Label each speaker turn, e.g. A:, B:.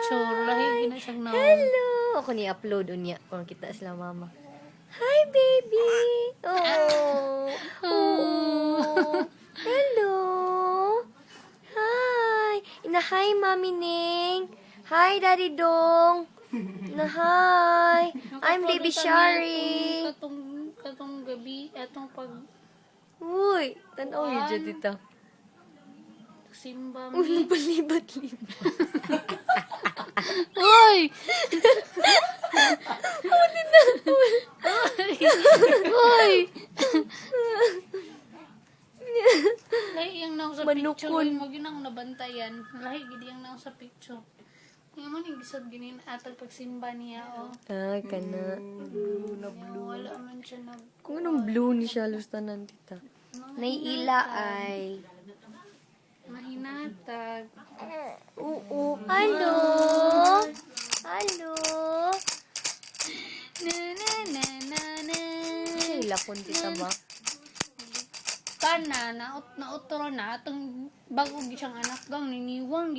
A: picture. Lahi ginasag na.
B: Hello! Ako ni-upload unya kung kita sila mama. Hi, baby! Oh! Oh! Hello! Hi! Ina-hi, Mami Ning! Hi, Daddy Dong! Na-hi! I'm Baby Shari!
A: Katong gabi, atong pag
B: Uy! Tanaw yun dyan, tita.
A: simba
B: Uy,
A: mi.
B: palibat-libat.
A: Uy! Uy! Lahi yung naong sa picture.
B: Manukon.
A: Uy, mo ginang nabantayan. Lahi gidi yung naong sa picture. Yung man yung gisod ginin atag pagsimba niya, oh.
B: Ay, kana.
A: Wala man siya nag...
B: Kung anong blue ni siya, lustanan, tita. Naiila ay...
A: Mahinatag.
B: Oo. Hello? Hello?
A: Na na na na na.
B: Lakon tita ba?
A: Kana, nautro na. Atong bago gisang anak gang niniwang.